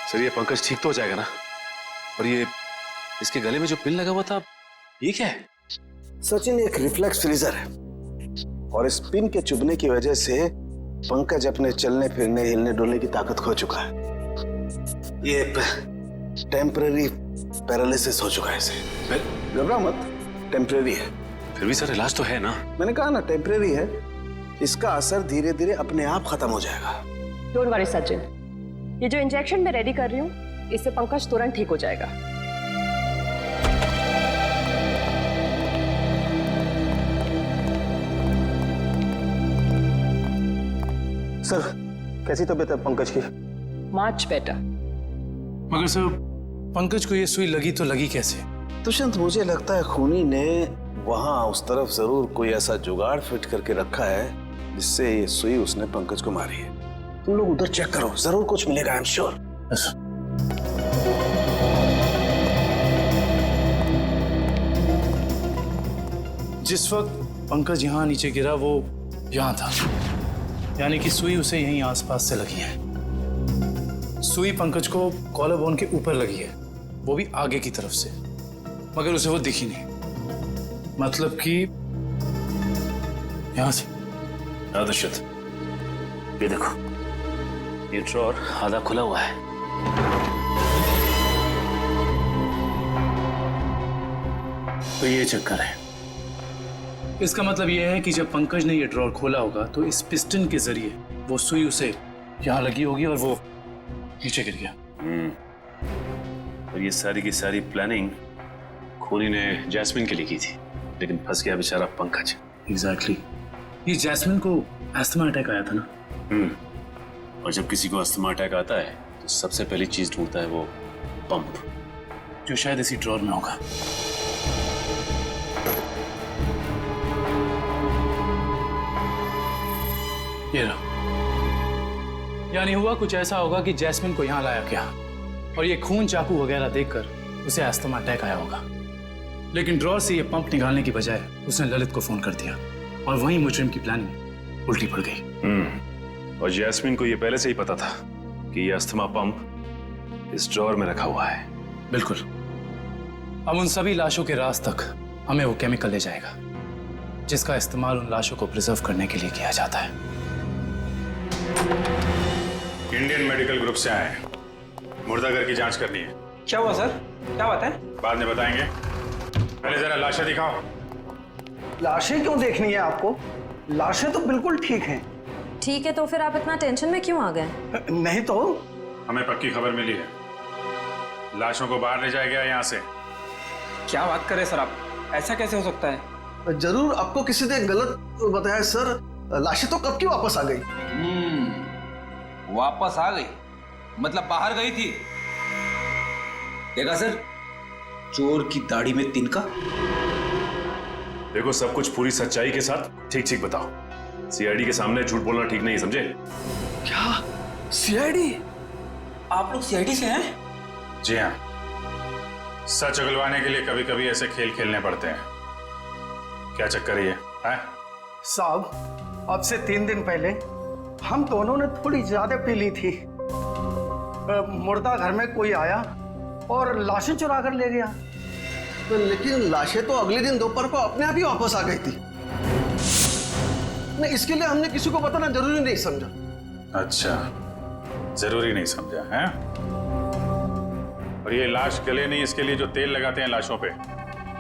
Sir ये पंकज ठीक तो हो जाएगा ना? और ये इसके गले में जो पिन लगा हुआ था, ये क्या है? सचिन, एक रिफ्लेक्स फ्रीजर है और इस पिन के चुभने की वजह से पंकज अपने चलने फिरने हिलने डुलने की ताकत खो चुका है। ये टेम्पररी पैरालिसिस हो चुका है इसे। घबरा मत, टेम्पररी है। फिर भी सर इलाज तो है ना? मैंने कहा ना टेम्पररी है, इसका असर धीरे धीरे अपने आप खत्म हो जाएगा। डोंट वरी सचिन, ये जो इंजेक्शन मैं रेडी कर रही हूँ इससे पंकज तुरंत ठीक हो जाएगा। सर, कैसी तबीयत है पंकज की? Much better. मगर सर, पंकज को ये सुई लगी तो लगी कैसे? दुष्यंत, मुझे लगता है खूनी ने वहां उस तरफ जरूर कोई ऐसा जुगाड़ फिट करके रखा है जिससे ये सुई उसने पंकज को मारी है। तुम लोग उधर चेक करो, जरूर कुछ मिलेगा, आई एम श्योर। जिस वक्त पंकज यहाँ नीचे गिरा वो यहाँ था, यानी कि सुई उसे यहीं आसपास से लगी है। सुई पंकज को कॉलर बोन के ऊपर लगी है, वो भी आगे की तरफ से, मगर उसे वो दिखी नहीं। मतलब कि यहां से। दुष्यंत, ये देखो, ये ड्रॉर आधा खुला हुआ है। तो ये चक्कर है। इसका मतलब ये है कि जब पंकज ने ये ड्रॉर खोला होगा तो इस पिस्टन के जरिए वो सुई उसे यहां लगी होगी और वो नीचे गिर गया। और ये सारी की सारी प्लानिंग खूनी ने जैस्मिन के लिए की थी, लेकिन फंस गया बेचारा पंकज। एग्जैक्टली। ये जैस्मिन को अस्थमा अटैक आया था ना? और जब किसी को अस्थमा अटैक आता है तो सबसे पहली चीज ढूंढता है वो पंप, जो शायद इसी ड्रॉर में होगा। ये रहा। यानी हुआ कुछ ऐसा होगा कि जैस्मिन को यहां लाया गया और ये खून चाकू वगैरह देखकर उसे अस्थमा अटैक आया होगा, लेकिन ड्रॉर से ये पंप निकालने की बजाय उसने ललित को फोन कर दिया और वहीं मुजरिम की प्लानिंग उल्टी पड़ गई। और जैस्मिन को ये पहले से ही पता था कि ये अस्थमा पंप इस ड्रॉर में रखा हुआ है। बिल्कुल। अब उन सभी लाशों के राज तक हमें वो केमिकल ले जाएगा जिसका इस्तेमाल उन लाशों को प्रिजर्व करने के लिए किया जाता है। इंडियन मेडिकल ग्रुप से आए हैं, मुर्दाघर की जांच करनी है। क्या हुआ सर? क्या बात है? बाद में बताएंगे, पहले जरा लाशें दिखाओ। लाशें क्यों देखनी है आपको? लाशें तो बिल्कुल ठीक हैं। ठीक है, तो फिर आप इतना टेंशन में क्यों आ गए? नहीं तो। हमें पक्की खबर मिली है, लाशों को बाहर ले जाया गया यहाँ से। क्या बात कर रहे सर आप? ऐसा कैसे हो सकता है? जरूर आपको किसी ने गलत बताया सर। लाशें तो कब की वापस आ गई। वापस आ गई मतलब बाहर गई थी? देखा सर, चोर की दाढ़ी में तिनका। देखो, सब कुछ पूरी सच्चाई के साथ ठीक ठीक बताओ। सीआईडी के सामने झूठ बोलना ठीक नहीं, समझे? क्या सीआईडी? आप लोग सीआईडी से हैं? जी हाँ, सच उगलवाने के लिए कभी कभी ऐसे खेल खेलने पड़ते हैं। क्या चक्कर है ये? साहब, अब से 3 दिन पहले हम दोनों ने थोड़ी ज्यादा पी ली थी। मुर्दा घर में कोई आया और लाशें चुरा कर ले गया। तो लेकिन लाशें तो अगले दिन दोपहर को अपने आप ही वापस आ गई थी। नहीं, इसके लिए हमने किसी को बताना जरूरी नहीं समझा। अच्छा, जरूरी नहीं समझा है? और ये लाश गले नहीं, इसके लिए जो तेल लगाते हैं लाशों पे,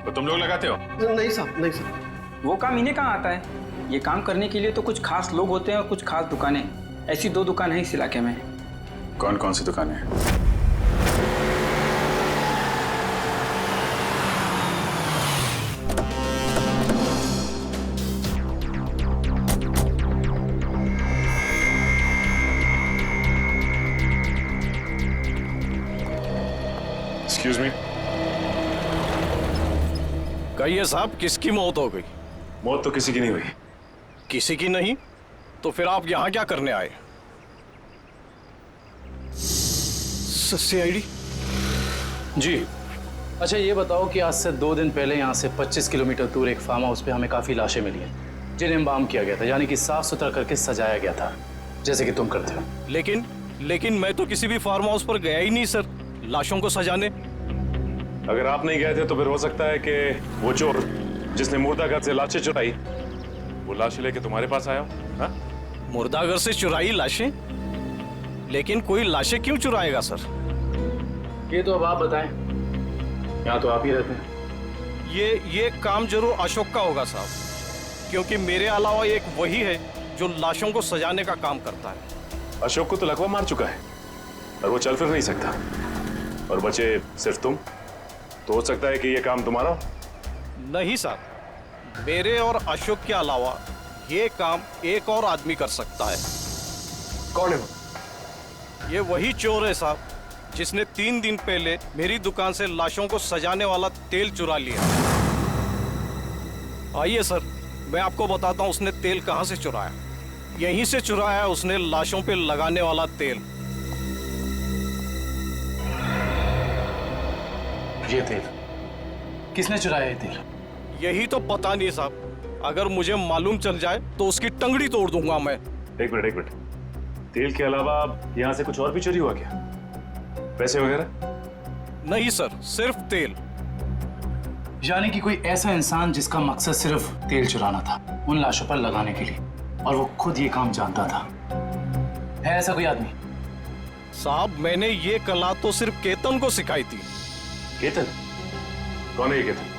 तो तुम लोग लगाते हो? नहीं साहब, नहीं साहब। वो काम इन्हें कहाँ आता है? ये काम करने के लिए तो कुछ खास लोग होते हैं और कुछ खास दुकानें। ऐसी 2 दुकान है इस इलाके में। कौन कौन सी दुकानें हैं? Excuse me. कहिए साहब, किसकी मौत हो गई? मौत तो किसी की नहीं हुई। किसी की नहीं? तो फिर आप यहाँ क्या करने आए? सीआईडी? जी। अच्छा ये बताओ कि आज से 2 दिन पहले यहाँ से 25 किलोमीटर दूर एक फार्म हाउस पे हमें काफी लाशें मिली हैं जिन्हें एम्बाम किया गया था, यानी कि साफ सुथरा करके सजाया गया था, जैसे कि तुम करते हो। लेकिन लेकिन मैं तो किसी भी फार्म हाउस पर गया ही नहीं सर, लाशों को सजाने। अगर आप नहीं गए थे तो फिर हो सकता है कि वो चोर जिसने मुर्दाघर से लाशें चुराई वो लाशें लेके तुम्हारे पास आया हो। हाँ? मुर्दाघर से चुराई लाशें? लेकिन कोई लाशें क्यों चुराएगा सर? ये तो अब आप बताएं, यहाँ तो आप ही रहते हैं। ये काम जरूर अशोक का होगा साहब, क्योंकि मेरे अलावा एक वही है जो लाशों को सजाने का काम करता है। अशोक को तो लकवा मार चुका है और वो चल फिर नहीं सकता, और बचे सिर्फ तुम। तो हो सकता है कि ये काम तुम्हारा हो। नहीं साहब, मेरे और अशोक के अलावा ये काम एक और आदमी कर सकता है। कौन है वो? ये वही चोर है साहब जिसने 3 दिन पहले मेरी दुकान से लाशों को सजाने वाला तेल चुरा लिया। आइए सर, मैं आपको बताता हूँ उसने तेल कहाँ से चुराया। यहीं से चुराया है उसने लाशों पे लगाने वाला तेल। ये तेल किसने चुराया? ये तेल यही तो पता नहीं साहब, अगर मुझे मालूम चल जाए तो उसकी टंगड़ी तोड़ दूंगा मैं। एक मिनट, तेल के अलावा यहाँ से कुछ और भी चोरी हुआ क्या? पैसे वगैरह? नहीं सर, सिर्फ तेल। यानी कि कोई ऐसा इंसान जिसका मकसद सिर्फ तेल चुराना था उन लाशों पर लगाने के लिए, और वो खुद ये काम जानता था। है ऐसा कोई आदमी? साहब, मैंने ये कला तो सिर्फ केतन को सिखाई थी। केतन? कौन है ये केतन?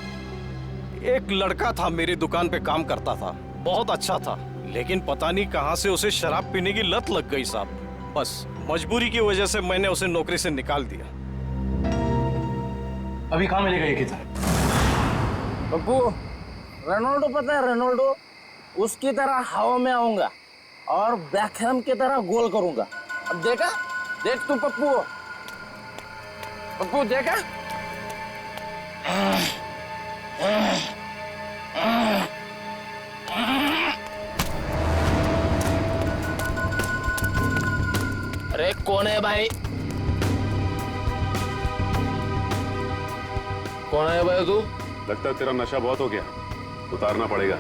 एक लड़का था, मेरी दुकान पे काम करता था, बहुत अच्छा था, लेकिन पता नहीं कहां से उसे शराब पीने की लत लग गई साहब। बस मजबूरी की वजह से मैंने उसे नौकरी से निकाल दिया। अभी कहाँ मिलेगा ये केतन? पप्पू, रोनाल्डो पता है रोनाल्डो? उसकी तरह हवा में आऊंगा और बैकहैम की तरह गोल करूंगा। अब देखा? देख तू पप्पू, पप्पू देखा? अरे कौन है भाई? कौन है भाई तू? लगता है तेरा नशा बहुत हो गया, उतारना पड़ेगा।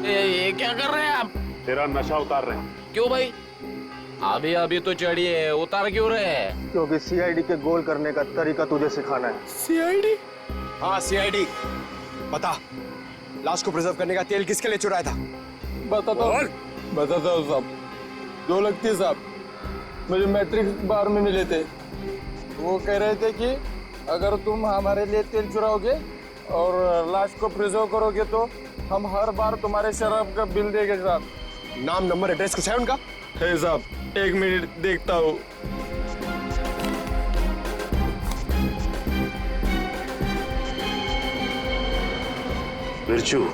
ये क्या कर रहे हैं आप? तेरा नशा उतार रहे हैं। क्यों भाई? अभी अभी तो चढ़ी है, उतार क्यों रहे हैं? क्योंकि सीआईडी के गोल करने का तरीका तुझे सिखाना है। सीआईडी? हाँ सीआईडी। बता, लाश को प्रिजर्व करने का तेल किसके लिए चुराया था? बताता हूँ साहब। जो लगती है साहब, मुझे मैट्रिक्स बार में मिले थे। वो कह रहे थे कि अगर तुम हमारे लिए तेल चुराओगे और लाश को प्रिजर्व करोगे तो हम हर बार तुम्हारे शराब का बिल देंगे साहब। नाम, नंबर, एड्रेस कुछ है उनका? है साहब, 1 मिनट देखता हूँ। बिरजू,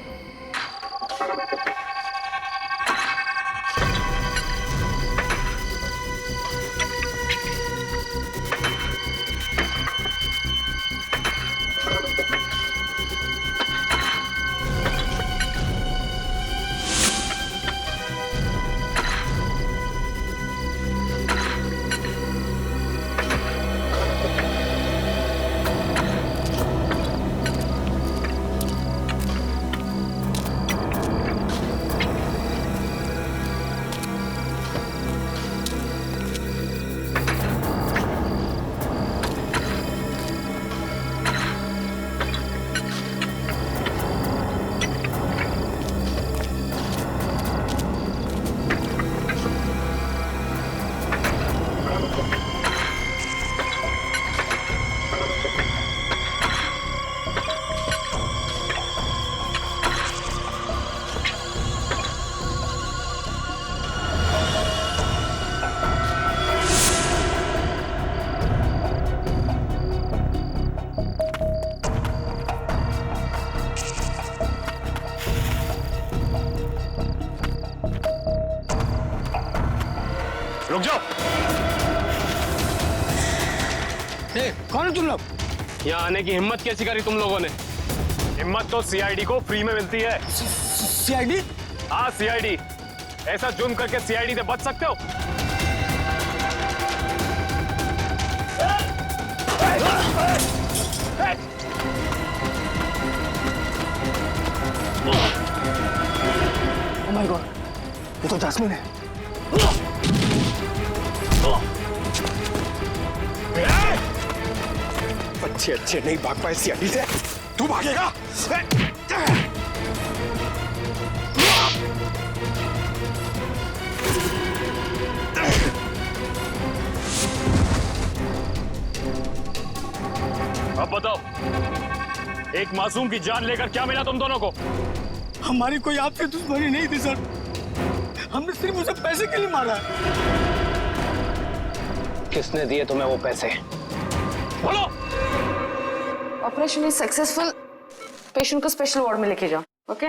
रुक जाओ। कौन है तुम लोग? यहाँ आने की हिम्मत कैसी करी तुम लोगों ने? हिम्मत तो सीआईडी को फ्री में मिलती है। सीआईडी? हाँ सीआईडी। ऐसा जुर्म करके सीआईडी से बच सकते हो? ये तो जैस्मिन है। अच्छे अच्छे नहीं भाग पाए सीआईडी से, तू भागेगा? अब बताओ, एक मासूम की जान लेकर क्या मिला तुम दोनों को? हमारी कोई आपसे दुश्मनी नहीं थी सर, हमने सिर्फ उसे पैसे के लिए मारा है। किसने दिए तुम्हें वो पैसे? बोलो। ऑपरेशन इज सक्सेसफुल, पेशेंट को स्पेशल वार्ड में लेके जाओ। ओके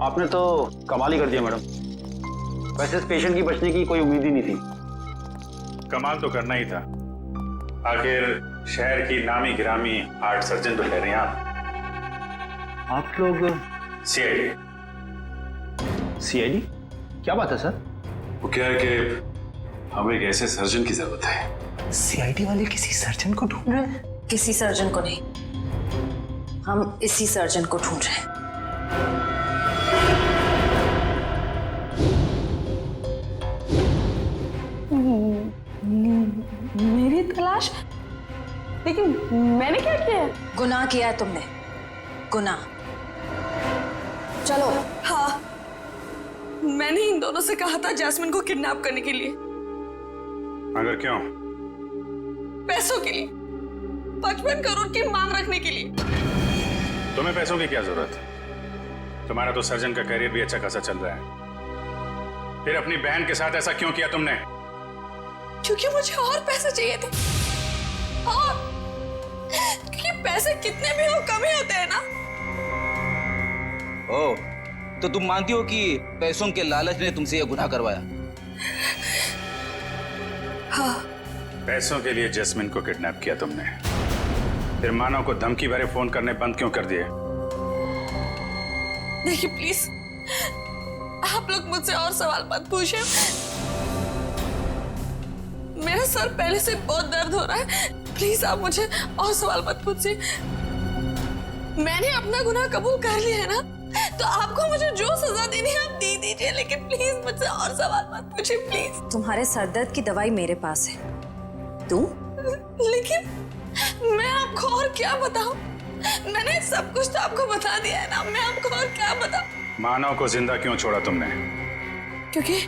आपने तो कमाल ही कर दिया मैडम। वैसे इस पेशेंट की बचने की कोई उम्मीद ही नहीं थी। कमाल तो करना ही था, आखिर शहर की नामी गिरामी हार्ट सर्जन तो ठहरे आप लोग सीआईडी। सीआईडी? क्या बात है सर? वो क्या है कि हमें एक ऐसे सर्जन की जरूरत है। सीआईडी वाले किसी सर्जन को ढूंढ रहे हैं? किसी सर्जन को नहीं, हम इसी सर्जन को ढूंढ रहे हैं। मेरी तलाश? लेकिन मैंने क्या किया है? गुनाह किया है तुमने, गुनाह। चलो। हाँ, मैंने इन दोनों से कहा था जैस्मिन को किडनैप करने के लिए। मगर क्यों? पैसों के लिए, 55 करोड़ की मांग रखने के लिए। तुम्हें पैसों की क्या जरूरत? तुम्हारा तो सर्जन का करियर भी अच्छा खासा चल रहा है, फिर अपनी बहन के साथ ऐसा क्यों किया तुमने? क्योंकि मुझे और पैसे चाहिए थे, और क्योंकि पैसे कितने भी हो कम ही होते हैं ना। ओ, तो तुम मानती हो कि पैसों के लालच ने तुमसे यह गुनाह करवाया? हाँ। पैसों के लिए जैस्मिन को किडनैप किया तुमने, फिर मानव को धमकी भरे फोन करने बंद क्यों कर दिए? देखिए प्लीज, आप लोग मुझसे और सवाल मत पूछिए। मेरा सर पहले से बहुत दर्द हो रहा है, प्लीज आप मुझे और सवाल मत पूछिए। मैंने अपना गुनाह कबूल कर लिया है ना, तो आपको मुझे जो सजा देनी है आप दे दीजिए, लेकिन प्लीज मुझसे और सवाल मत पूछिए प्लीज। तुम्हारे सरदर्द की दवाई मेरे पास है, तू? लेकिन मैं आपको और क्या बताऊं? मैंने सब कुछ तो आपको बता दिया है ना, मैं आपको और क्या बताऊं? मानव को जिंदा क्यों छोड़ा तुमने? क्योंकि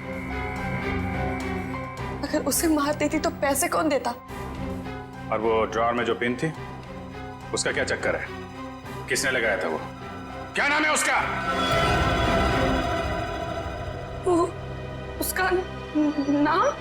अगर उसे मार देती तो पैसे कौन देता? और वो ड्रॉअर में जो पिन थी, उसका क्या चक्कर है? किसने लगाया था वो? क्या नाम है उसका? वो उसका नाम?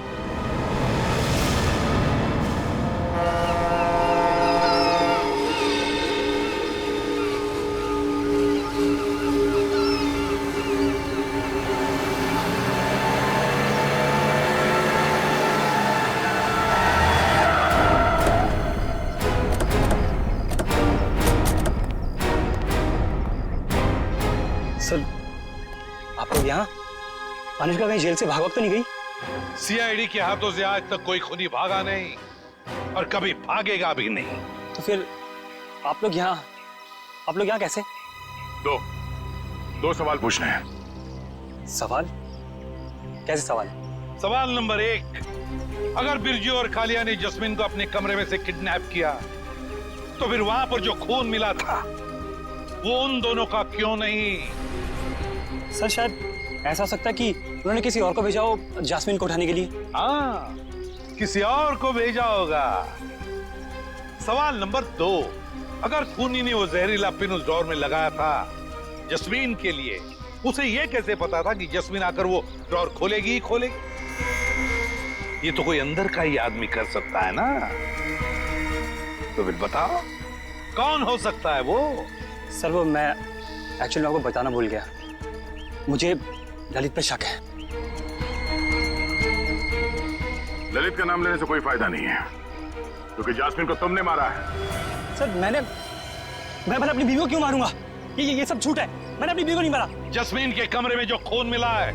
सर, आप लोग यहाँ? अनुष्का कहीं जेल से भाग तो नहीं गई? सीआईडी के हाथों से आज तक कोई खूनी भागा नहीं और कभी भागेगा भी नहीं। तो फिर आप लोग यहाँ कैसे? दो सवाल पूछने हैं। सवाल? कैसे सवाल? सवाल नंबर 1, अगर बिरजू और कालिया ने जस्मिन को अपने कमरे में से किडनैप किया, तो फिर वहां पर जो खून मिला था वो उन दोनों का क्यों नहीं? सर, शायद ऐसा हो सकता है कि उन्होंने किसी और को भेजा हो जैस्मिन को उठाने के लिए। हाँ, किसी और को भेजा होगा। सवाल नंबर 2, अगर खूनी ने वो जहरीला पिन उस ड्रॉअर में लगाया था जस्मीन के लिए, उसे ये कैसे पता था कि जस्मीन आकर वो ड्रॉअर खोलेगी ही खोलेगी? ये तो कोई अंदर का ही आदमी कर सकता है ना। तो फिर बताओ कौन हो सकता है वो? सर, वो मैं एक्चुअली आपको बताना भूल गया, मुझे ललित पे शक है। ललित का नाम लेने से कोई फायदा नहीं है, क्योंकि जैस्मिन को तुमने मारा है। सर, मैं भला अपनी बीवी को क्यों मारूंगा? ये सब झूठ है। मैंने अपनी बीवी को नहीं मारा। जस्मीन के कमरे में जो खून मिला है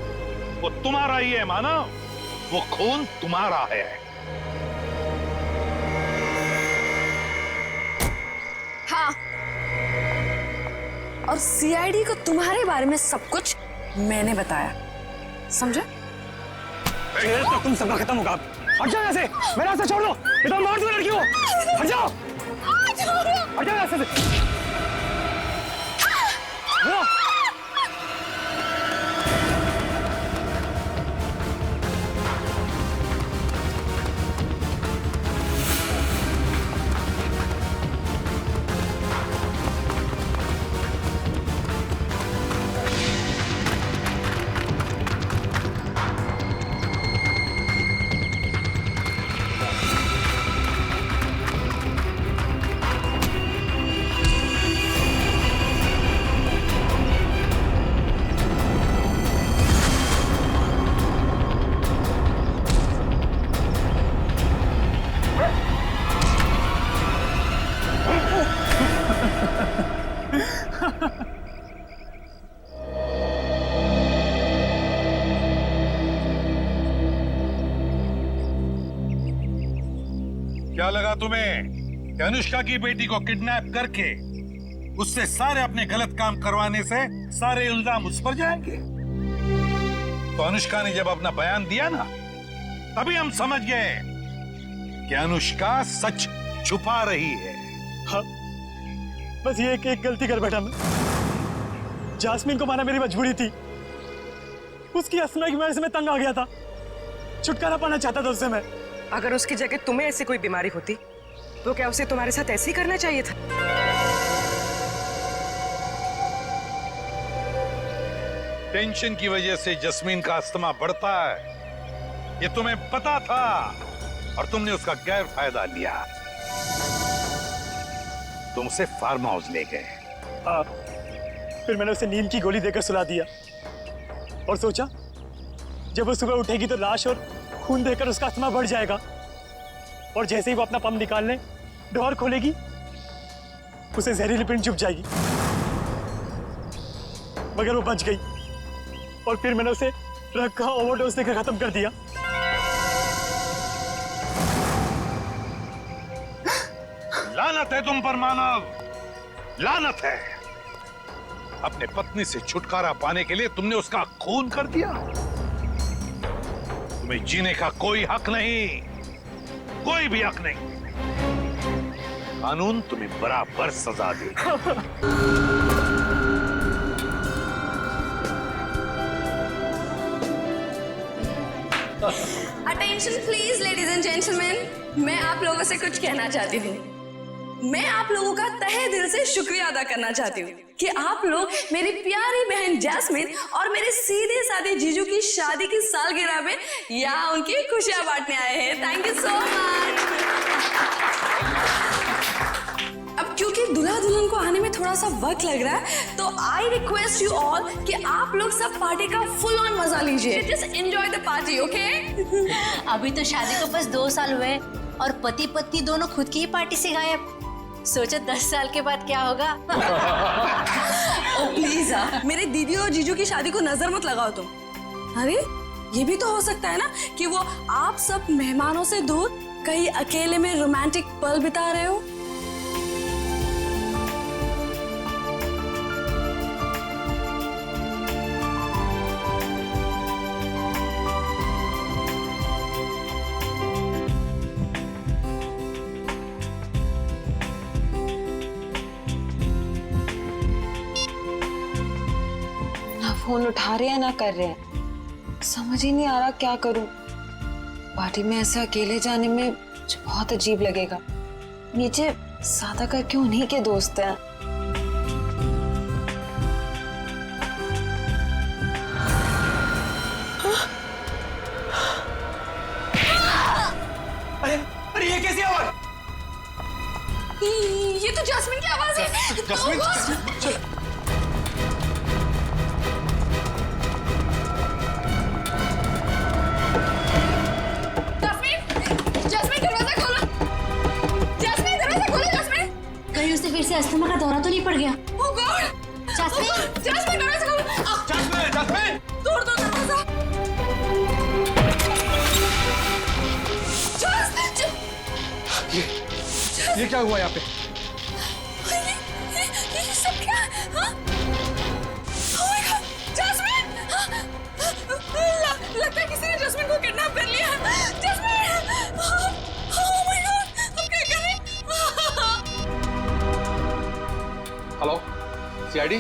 वो तुम्हारा ही है मानव, वो खून तुम्हारा है। हाँ, और सीआईडी को तुम्हारे बारे में सब कुछ मैंने बताया, समझे? फिर तो तुम सबका खत्म होगा। हट जाओ यहाँ से, मेरा रास्ता छोड़ दो। ये तो मार दो लड़की को। हट जाओ, हट जाओ यहाँ से। क्या लगा तुम्हें कि अनुष्का की बेटी को किडनैप करके उससे सारे अपने गलत काम करवाने से सारे इल्जाम उस पर जाएंगे? तो अनुष्का ने जब अपना बयान दिया ना, तभी हम समझ गए कि अनुष्का सच छुपा रही है। हाँ, बस ये एक गलती कर बैठा मैं। जास्मीन को मारना मेरी मजबूरी थी। उसकी अस्थमा की वजह से मैं तंग आ गया था। छुटकारा पाना चाहता था उससे मैं। अगर उसकी जगह तुम्हें ऐसी कोई बीमारी होती तो क्या उसे तुम्हारे साथ ऐसे ही करना चाहिए था? टेंशन की वजह से जस्मीन का अस्थमा बढ़ता है, ये तुम्हें पता था और तुमने उसका गैर फायदा लिया। तुम उसे फार्म हाउस ले गए। हाँ, फिर मैंने उसे नींद की गोली देकर सुला दिया और सोचा जब वो सुबह उठेगी तो लाश और खून देकर उसका अस्थमा बढ़ जाएगा, और जैसे ही वो अपना पंप निकालने डोर खोलेगी उसे जहरीली पिन चुभ जाएगी। मगर वो बच गई और फिर मैंने उसे रखा ओवरडोज देकर खत्म कर दिया। लानत है तुम पर मानव, लानत है। अपने पत्नी से छुटकारा पाने के लिए तुमने उसका खून कर दिया। तुम्हें जीने का कोई हक नहीं, कोई भी हक नहीं। कानून तुम्हें बराबर सजा दे। Attention please ladies and gentleman, मैं आप लोगों से कुछ कहना चाहती हूँ। मैं आप लोगों का तहे दिल से शुक्रिया अदा करना चाहती हूँ कि आप लोग मेरी प्यारी बहन जैस्मिन और मेरे सीधे साधे जीजू की शादी की सालगिरह में यहाँ उनकी खुशियां बांटने आए हैं। Thank you so much. अब क्योंकि दूल्हा दुल्हन को आने में थोड़ा सा वक्त लग रहा है, तो आई रिक्वेस्ट यू ऑल कि आप लोग सब पार्टी का फुल ऑन मजा लीजिए। Just enjoy the party, okay? अभी तो शादी को बस 2 साल हुए और पति पत्नी दोनों खुद की ही पार्टी से गायब। सोचो 10 साल के बाद क्या होगा। ओ प्लीज मेरे दीदी और जीजू की शादी को नजर मत लगाओ तुम। अरे ये भी तो हो सकता है ना कि वो आप सब मेहमानों से दूर कहीं अकेले में रोमांटिक पल बिता रहे हो। फोन उठा रहे हैं ना कर रहे हैं, समझ ही नहीं आ रहा क्या करूं। पार्टी में ऐसे अकेले जाने में मुझे बहुत अजीब लगेगा। नीचे सादा का क्यों नहीं के दोस्त हैं। अरे ये कैसी आवाज? ये तो जैस्मिन की आवाज है। जैस्मिन, फिर से अस्थमा का दौरा तो नहीं पड़ गया? Oh God! ये क्या हुआ यहाँ पे? ये सब क्या है? हाँ? Oh my God, Jasmine! लगता है किसी ने जैस्मिन को किडनैप कर लिया। जैस्मिन! Oh my God, हम क्या कर रहे हैं? Hello, CID?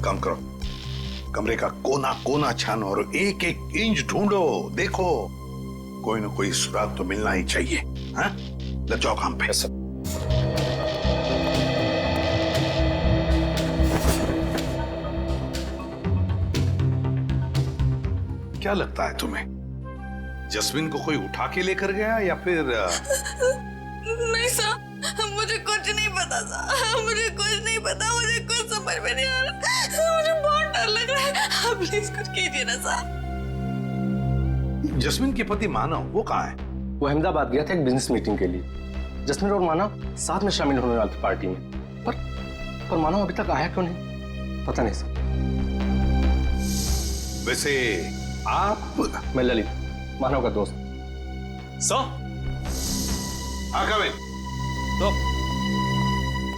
काम करो, कमरे का कोना कोना छानो और एक एक इंच ढूंढो। देखो कोई ना कोई सुराग तो मिलना ही चाहिए। हाँ, लग जाओ काम पे। क्या लगता है तुम्हें, जस्मिन को कोई उठा के लेकर गया या फिर? नहीं सर, मुझे कुछ नहीं पता सर, मुझे कुछ नहीं पता, मुझे कुछ समझ में नहीं आ रहा, मुझे बहुत डर लग रहा है। आप प्लीज कुछ कीजिए ना सर। जस्मिन के पति मानव वो कहाँ है? वो अहमदाबाद गया था एक बिजनेस मीटिंग के लिए। जस्मिन और मानव साथ में शामिल होने वाले थे पार्टी में, पर मानव अभी तक आया क्यों नहीं, पता नहीं सर। वैसे आप? मैं ललित, मानव का दोस्त। सर? हाँ कमिन। तो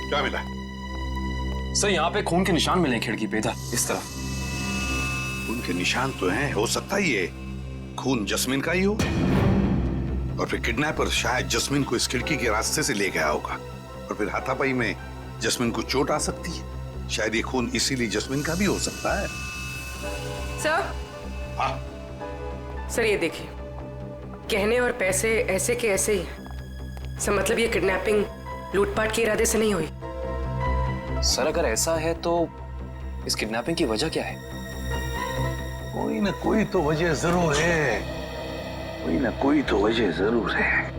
क्या मिला? सर यहाँ पे खून के निशान मिले खिड़की पे, इधर इस तरफ। खून के निशान तो हैं, हो सकता है ये खून जस्मिन का ही हो, और फिर किडनैपर शायद जस्मिन को इस खिड़की के रास्ते से ले गया होगा, और फिर हाथापाई में जस्मिन को चोट आ सकती है। शायद ये खून इसीलिए जस्मिन का भी हो सकता है। सर? हाँ सर ये देखिए, गहने और पैसे ऐसे के ऐसे ही। सर मतलब ये किडनैपिंग लूटपाट के इरादे से नहीं हुई। सर अगर ऐसा है तो इस किडनैपिंग की वजह क्या है? कोई ना कोई तो वजह जरूर है, कोई ना कोई तो वजह जरूर है।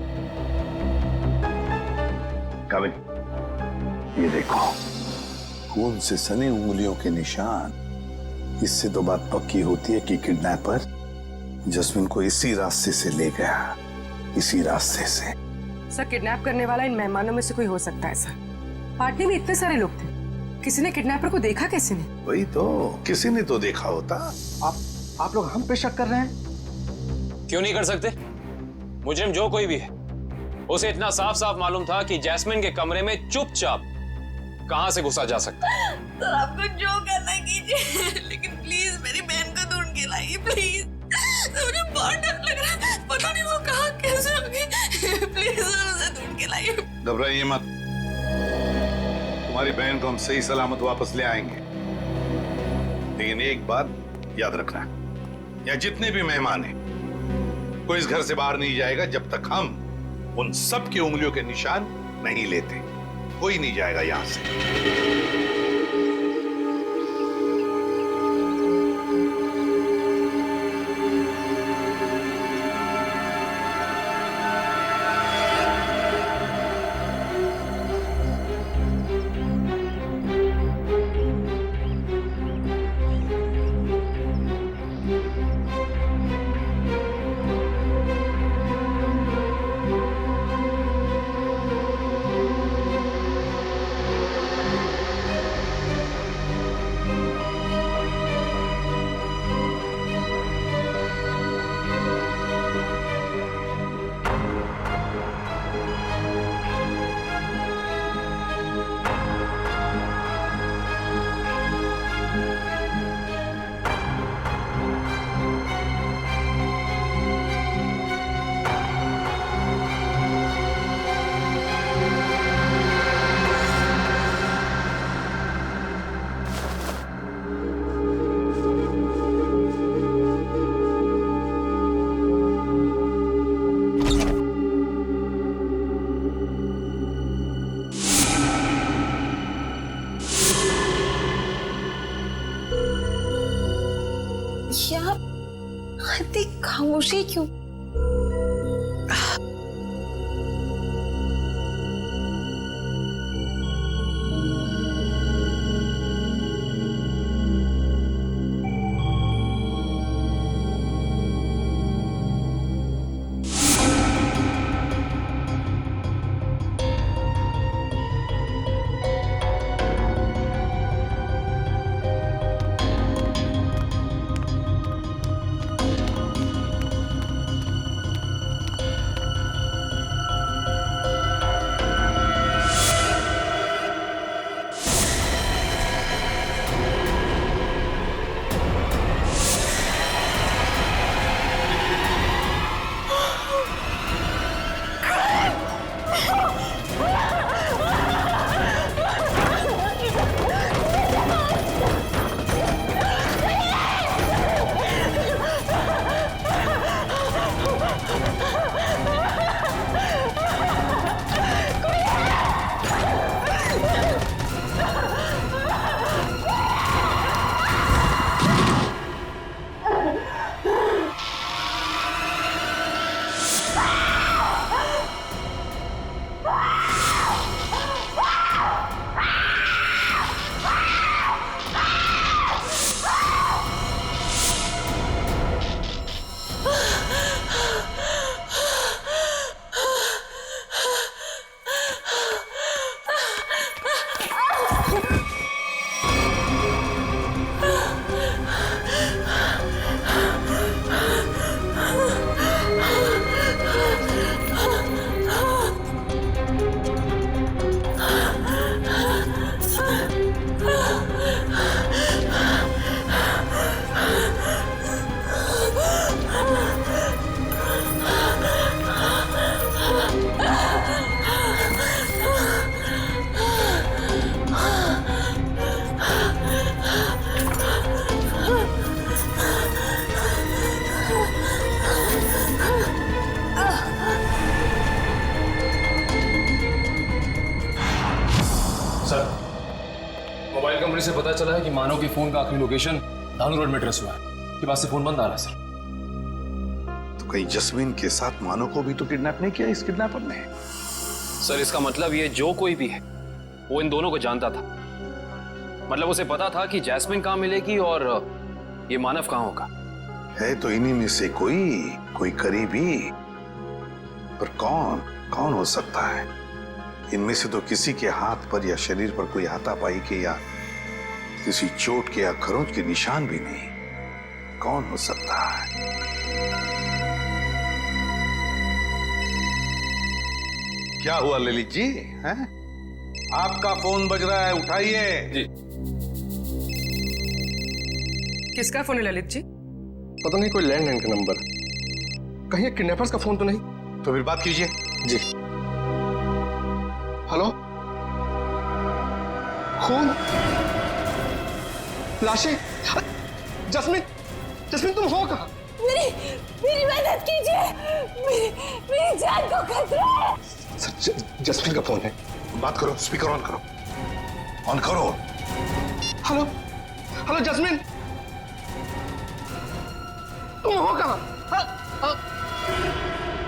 कमिन, ये देखो खून से सनी उंगलियों के निशान। इससे तो बात पक्की होती है कि किडनैपर जस्मिन को इसी रास्ते से ले गया, इसी रास्ते से। सर किडनैप करने वाला इन मेहमानों में से कोई हो सकता है सर। पार्टी में इतने सारे लोग थे, किसी ने किडनैपर को देखा कैसे नहीं? वही तो, किसी ने तो देखा होता। आप लोग हम पे शक कर रहे हैं? क्यों नहीं कर सकते? मुजरिम जो कोई भी है, उसे इतना साफ साफ मालूम था कि जैस्मिन के कमरे में चुपचाप कहां से घुसा जा सकता है। सर आपको जो करना है कीजिए, लेकिन प्लीज मेरी बहन को ढूंढ के लाइए प्लीज। मुझे बहुत डर लग रहा है, पता नहीं वो कहाँ कैसे होगी। प्लीज सर उसे ढूंढ के लाइए। घबराइए मत, तुम्हारी बहन को हम सही सलामत वापस ले आएंगे। लेकिन एक बात याद रखना, यहाँ जितने भी मेहमान हैं, कोई इस घर से बाहर नहीं जाएगा जब तक हम उन सब की उंगलियों के निशान नहीं लेते। कोई नहीं जाएगा यहां से। इतनी खामोशी क्यों? से पता चला है कि मानव के फोन का आखिरी लोकेशन धानु रोड में ट्रेस हुआ है। के पास से फोन बंद आ रहा है सर। तो कहीं जस्मीन के साथ मानव को भी तो किडनैप नहीं किया इस किडनैपर ने? सर इसका मतलब ये जो कोई भी है वो इन दोनों को जानता था। मतलब उसे पता था कि जैस्मिन कहाँ मिलेगी और ये मानव कहाँ होगा। है तो इन्हीं में से कोई करीबी, पर कौन हो सकता है? इनमें से तो किसी के हाथ पर या शरीर पर कोई हाथापाई के या किसी चोट के या खरोंच के निशान भी नहीं। कौन हो सकता है? क्या हुआ ललित जी? हैं? आपका फोन बज रहा है, उठाइए। जी। किसका फोन है ललित जी? पता नहीं, कोई लैंडलाइन का नंबर। कहीं किडनैपर्स का फोन तो नहीं? तो फिर बात कीजिए। जी। हेलो, खून, लाशें, जस्मीन तुम हो कहाँ? मेरी मदद कीजिए, मेरी जान को खतरा है। सर, जस्मीन का फोन है। बात करो, स्पीकर ऑन करो, ऑन करो। हेलो जस्मीन, तुम हो कहाँ?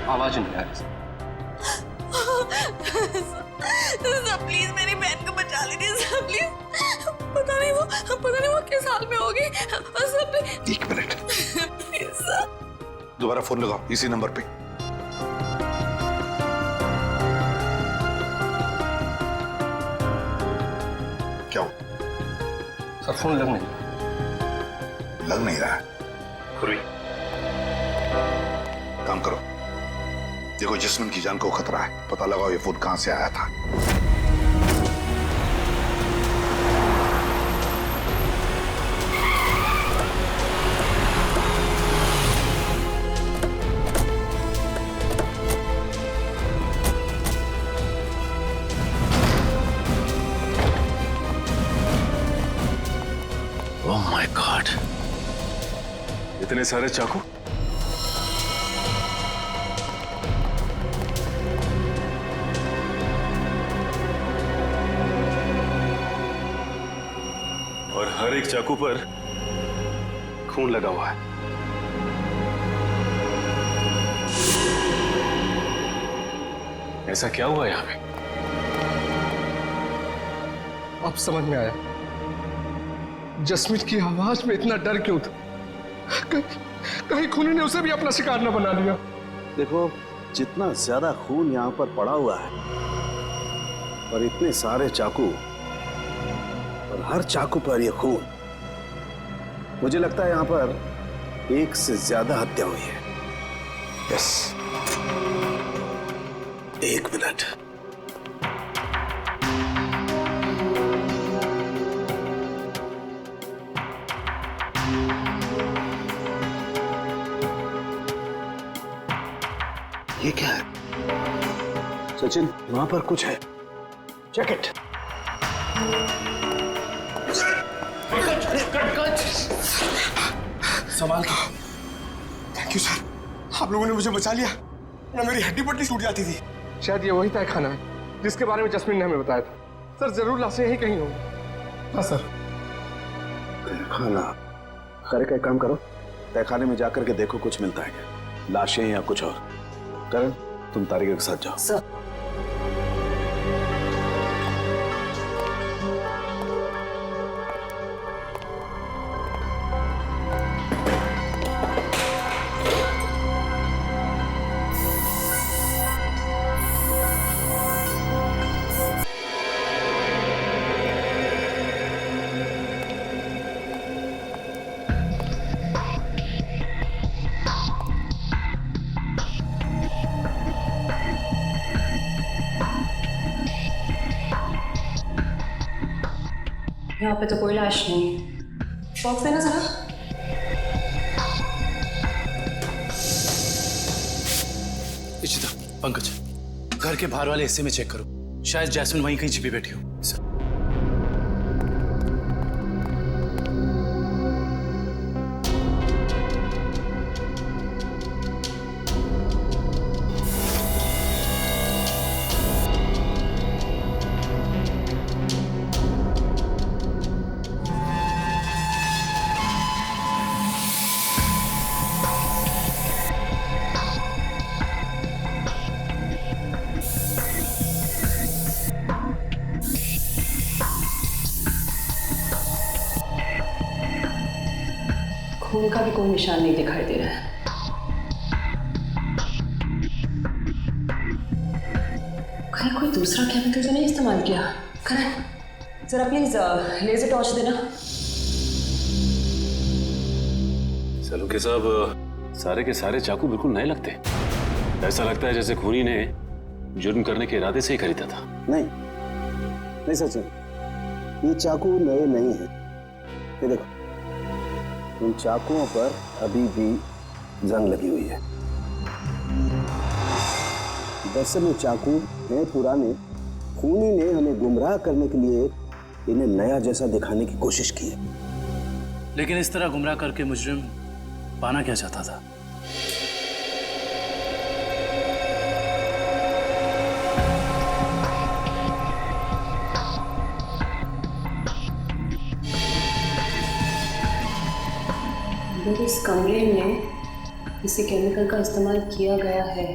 आवाज नहीं आ रही। सर प्लीज मेरी बहन को बचा लीजिए सर, प्लीज। पता नहीं वो किस हाल में होगी। Sir 1 minute, please sir. दोबारा फोन लगाओ इसी नंबर पे। क्या हो? सर फोन लग नहीं रहा। काम करो, देखो जस्मिन की जान को खतरा है, पता लगाओ ये फोन कहां से आया था। ओह माय गॉड, इतने सारे चाकू। और हर एक चाकू पर खून लगा हुआ है। ऐसा क्या हुआ यहां पे? अब समझ में आया जस्मीन की आवाज में इतना डर क्यों था। कहीं खूनी ने उसे भी अपना शिकार न बना लिया। देखो, जितना ज्यादा खून यहाँ पर पड़ा हुआ है और इतने सारे चाकू और हर चाकू पर यह खून, मुझे लगता है यहाँ पर एक से ज्यादा हत्या हुई है। यस, 1 मिनट। ये क्या है? सचिन, वहां पर कुछ है। Check it. संभाल के। थैंक यू सर, आप लोगों ने मुझे बचा लिया, ना मेरी हड्डी पट्टी टूट जाती थी। शायद ये वही तय खाना है जिसके बारे में जस्मीन ने हमें बताया था। सर जरूर लाशें यहीं कहीं होंगी। हाँ सर। खाना करे का एक काम करो, तहखाने में जाकर के देखो कुछ मिलता है क्या, लाशें या कुछ और। करण, तुम तारिका के साथ जाओ। सर। यहाँ पे तो कोई लाश नहीं है। बॉक्स है ना जरा। इशिता, पंकज, घर के बाहर वाले हिस्से में चेक करो, शायद जैस्मिन वहीं कहीं छिपी बैठी हो। सर। खून का भी कोई निशान नहीं दिखाई दे रहा है। कहीं कोई दूसरा केमिकल तो नहीं इस्तेमाल किया? करण, जरा प्लीज लेजर टॉर्च देना। सलूके साहब, सारे के सारे चाकू बिल्कुल नए लगते हैं। ऐसा लगता है जैसे खूनी ने जुर्म करने के इरादे से ही खरीदा था। नहीं सचिन, ये चाकू नए नहीं हैं। ये देखो, इन चाकुओं पर अभी भी जंग लगी हुई है। दरअसल ये चाकू हैं पुराने। खूनी ने हमें गुमराह करने के लिए इन्हें नया जैसा दिखाने की कोशिश की है। लेकिन इस तरह गुमराह करके मुजरिम पाना क्या चाहता था? अगर इस कमरे में किसी केमिकल का इस्तेमाल किया गया है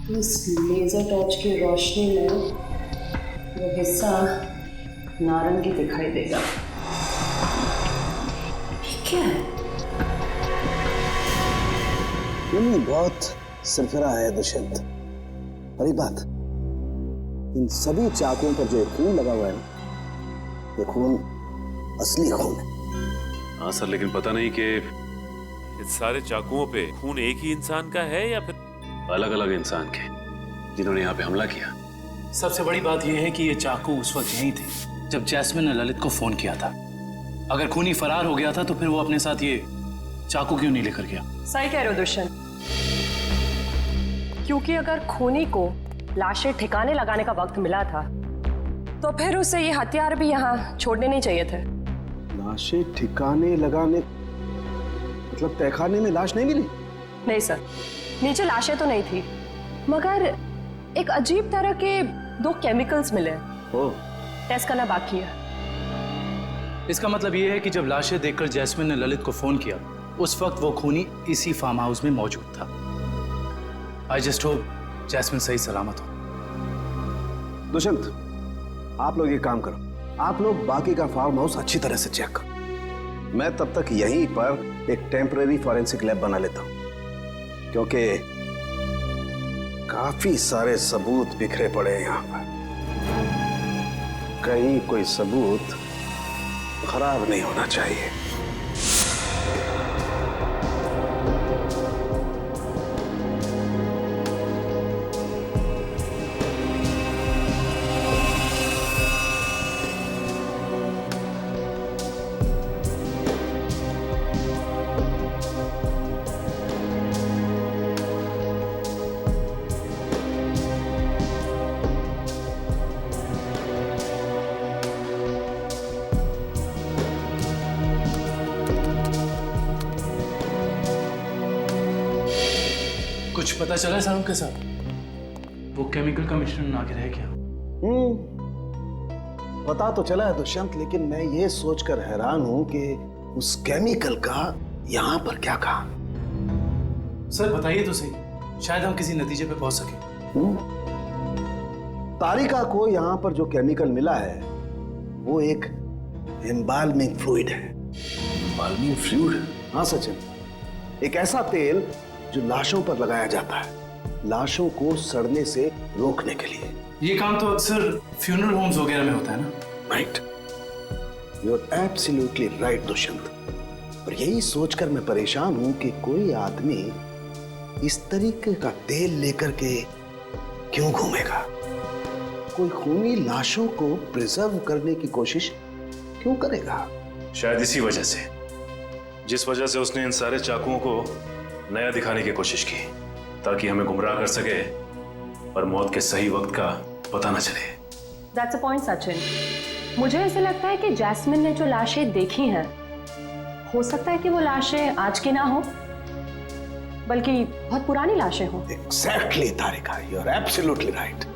तो इस लेजर टॉर्च की रोशनी में वो हिस्सा नारंगी दिखाई देगा। क्या है? ये बहुत सरफरा है दुष्यंत। और एक बात, इन सभी चाकुओं पर जो खून लगा हुआ है ना, ये खून असली खून है। हाँ सर, लेकिन पता नहीं कि इस सारे चाकुओं पे खून एक ही इंसान का है या फिर अलग अलग इंसान के जिन्होंने यहाँ पे हमला किया। सबसे बड़ी बात यह है कि ये चाकू उस वक्त यहीं थे जब जैस्मिन ने ललित को फोन किया था। अगर खूनी फरार हो गया था तो फिर वो अपने साथ ये चाकू क्यों नहीं लेकर गया? सही कह रहे हो दुष्यंत, क्योंकि अगर खूनी को लाशें ठिकाने लगाने का वक्त मिला था तो फिर उसे ये हथियार भी यहाँ छोड़ने नहीं चाहिए थे। लाशें ठिकाने लगाने मतलब तहखाने में लाश नहीं मिली? नहीं सर, नीचे लाशें तो नहीं थी, मगर एक अजीब तरह के 2 केमिकल्स मिले। टेस्ट करना बाकी है। इसका मतलब ये है कि जब लाशें देखकर जैस्मिन ने ललित को फोन किया, उस वक्त वो खूनी इसी फार्म हाउस में मौजूद था। आई जस्ट होप जैस्मिन सही सलामत हो। दुष्यंत, आप लोग ये काम करो, आप लोग बाकी का फार्म हाउस अच्छी तरह से चेक करो। मैं तब तक यहीं पर एक टेम्पररी फॉरेंसिक लैब बना लेता हूं, क्योंकि काफी सारे सबूत बिखरे पड़े हैं यहां पर। कहीं कोई सबूत खराब नहीं होना चाहिए। कुछ पता चला साहब के साथ? वो केमिकल का मिश्रण आगे रह गया? पता तो चला है दुष्यंत, लेकिन मैं ये सोचकर हैरान हूं कि उस केमिकल का यहां पर क्या काम। सर बताइए तो सही, शायद हम किसी नतीजे पे पहुंच सके। तारिका को यहां पर जो केमिकल मिला है वो एक एम्बाल्मिंग फ्लूइड है। Embalming fluid? हाँ सचिन, एक ऐसा तेल जो लाशों पर लगाया जाता है, लाशों को सड़ने से रोकने के लिए। ये काम तो अक्सर फ्यूनरल होम्स वगैरह में होता है ना? Right, you are absolutely right Dushyant. और यही सोचकर मैं परेशान हूं कि कोई आदमी इस तरीके का तेल लेकर के क्यों घूमेगा। कोई खूनी लाशों को प्रिजर्व करने की कोशिश क्यों करेगा? शायद इसी वजह से, जिस वजह से उसने इन सारे चाकुओं को नया दिखाने की कोशिश की, ताकि हमें गुमराह कर सके और मौत के सही वक्त का पता न चले। That's a point, Sachin. मुझे ऐसा लगता है कि जैस्मिन ने जो लाशें देखी हैं, हो सकता है कि वो लाशें आज की ना हो, बल्कि बहुत पुरानी लाशें हों। Exactly, Tarika, you are absolutely right।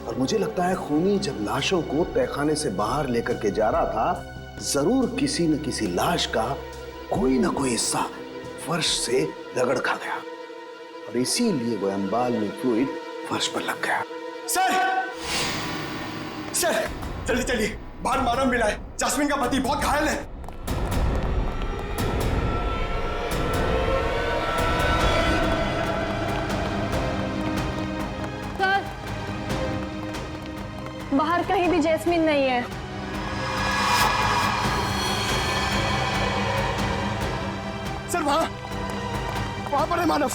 और मुझे लगता है खूनी जब लाशों को तहखाने से बाहर लेकर के जा रहा था, जरूर किसी न किसी लाश का कोई ना कोई हिस्सा फर्श से रगड़ खा गया और इसीलिए वो एम्बाल्मिंग फ्लूइड फर्श पर लग गया। सर जल्दी चलिए, बाहर मानव मिला है। जैस्मिन का पति बहुत घायल है। कहीं भी जैस्मिन नहीं है। सर वहां पर है मानव।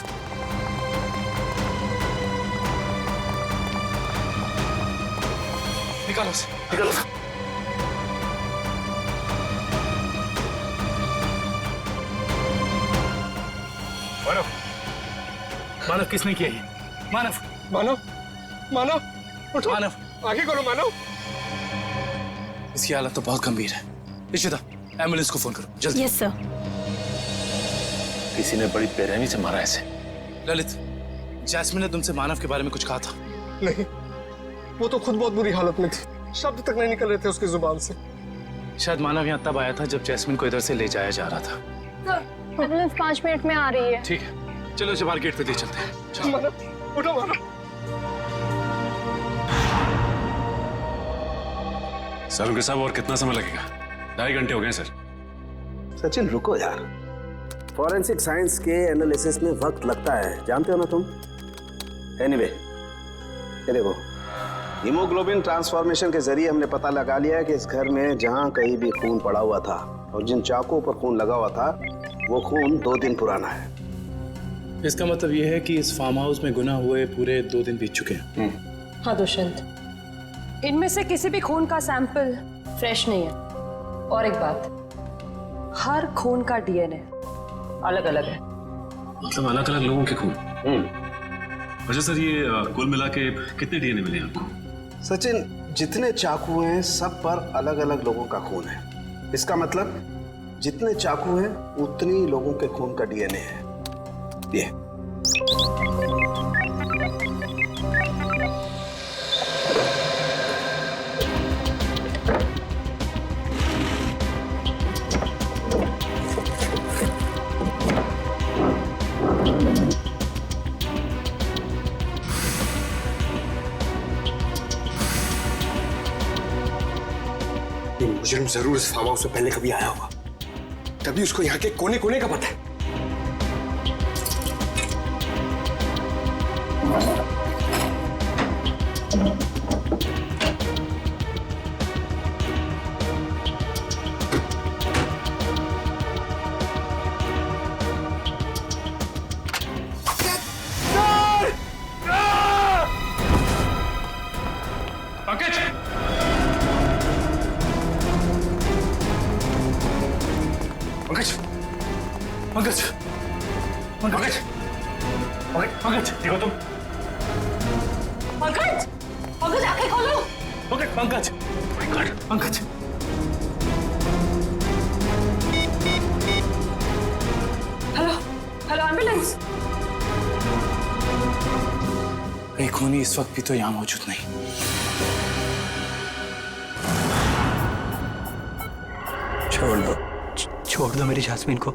निकालो उसे, निकालो। मानव, मानव किसने किया ये? मानव, मानव, मानव, उठो। मानव, आगे करो मानव। इसकी हालत तो बहुत गंभीर है। इशिता, एम्बुलेंस को फोन करो जल्दी। Yes sir. किसी ने बड़ी बेरहमी से मारा ऐसे। ललित, जैस्मिन ने तुमसे मानव के बारे में कुछ कहा था? नहीं, वो तो खुद बहुत बुरी हालत में थी, शब्द तक नहीं निकल रहे थे उसकी जुबान से। शायद मानव यहाँ तब आया था जब जैस्मिन को इधर से ले जाया जा रहा था। एम्बुलेंस 5 मिनट में आ रही है। ठीक है, चलो इसे बाहर गेट पे ले चलते हैं। मानव, उठो मानव। सर उनके साहब और कितना समय लगेगा? 2.5 घंटे हो गए सर। सचिन रुको यार, फॉरेंसिक साइंस के एनालिसिस में वक्त लगता है, जानते हो ना तुम। एनीवे, ये देखो, हीमोग्लोबिन ट्रांसफॉर्मेशन के जरिए हमने पता लगा लिया है कि इस घर में जहां कहीं भी खून पड़ा हुआ था और जिन चाकुओं पर खून लगा हुआ था वो खून 2 दिन पुराना है। इसका मतलब ये है कि इस फार्म हाउस में गुनाह हुए पूरे 2 दिन बीत चुके हैं। हाँ दुष्यंत, इनमें से किसी भी खून का सैंपल फ्रेश नहीं है। और एक बात, हर खून का डीएनए अलग अलग है। मतलब अलग अलग लोगों के खून? अच्छा सर, ये कुल मिला के कितने डीएनए मिले आपको? सचिन, जितने चाकू हैं सब पर अलग अलग लोगों का खून है। इसका मतलब जितने चाकू हैं उतनी लोगों के खून का डीएनए है। ये मुजरिम जरूर इस फार्म हाउस से पहले कभी आया होगा, तभी उसको यहाँ के कोने कोने का पता है। पंकज, पंकज, पंकज, पंकज, पंकज, देखो तुम। पंकज, पंकज आंखें खोलो। Pankaj, Pankaj, Pankaj. Hello, hello ambulance. कहीं खूनी इस वक्त भी तो यहाँ मौजूद नहीं। छोड़ दो मेरी जास्मिन को।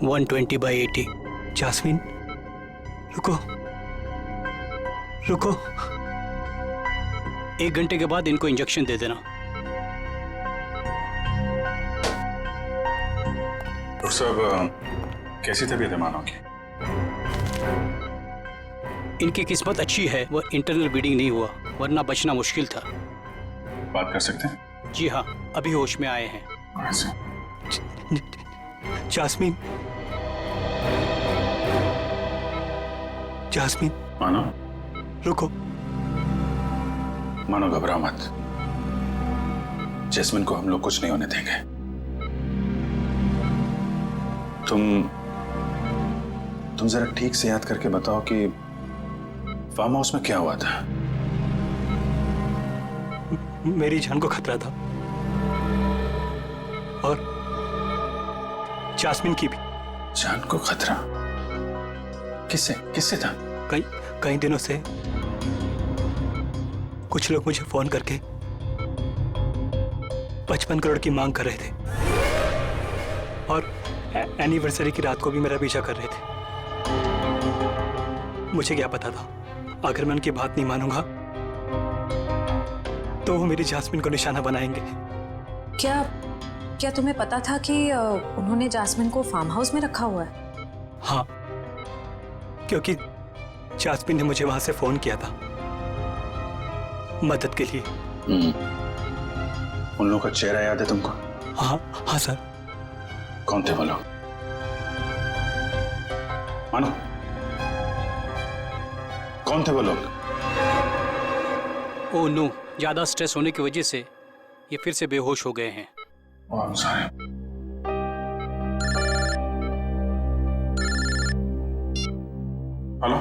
120/80। जास्मिन, रुको रुको। 1 घंटे के बाद इनको इंजेक्शन दे देना। डॉक्टर साहब, कैसी तबीयत है मानव की? इनकी किस्मत अच्छी है, वो इंटरनल ब्लीडिंग नहीं हुआ, वरना बचना मुश्किल था। बात कर सकते हैं? जी हाँ, अभी होश में आए हैं। Jasmine, jasmine. मानव, रुको। मानो, घबराओ मत। जैस्मिन को हम लोग कुछ नहीं होने देंगे। तुम जरा ठीक से याद करके बताओ कि फार्म हाउस में क्या हुआ था? मेरी जान को खतरा था और जास्मिन की भी। जान को खतरा? किससे किससे था? कई दिनों से कुछ लोग मुझे फोन करके 55 करोड़ की मांग कर रहे थे और एनिवर्सरी की रात को भी मेरा पीछा कर रहे थे। मुझे क्या पता था, अगर मैं उनकी बात नहीं मानूंगा तो वो मेरी जास्मिन को निशाना बनाएंगे। क्या तुम्हें पता था कि उन्होंने जास्मिन को फार्म हाउस में रखा हुआ है? हाँ, क्योंकि जास्मिन ने मुझे वहां से फोन किया था मदद के लिए। उन लोगों का चेहरा याद है तुमको? हाँ हाँ सर। कौन थे वो लोग? मानो, कौन थे वो लोग? ओ नो, ज्यादा स्ट्रेस होने की वजह से ये फिर से बेहोश हो गए हैं। हेलो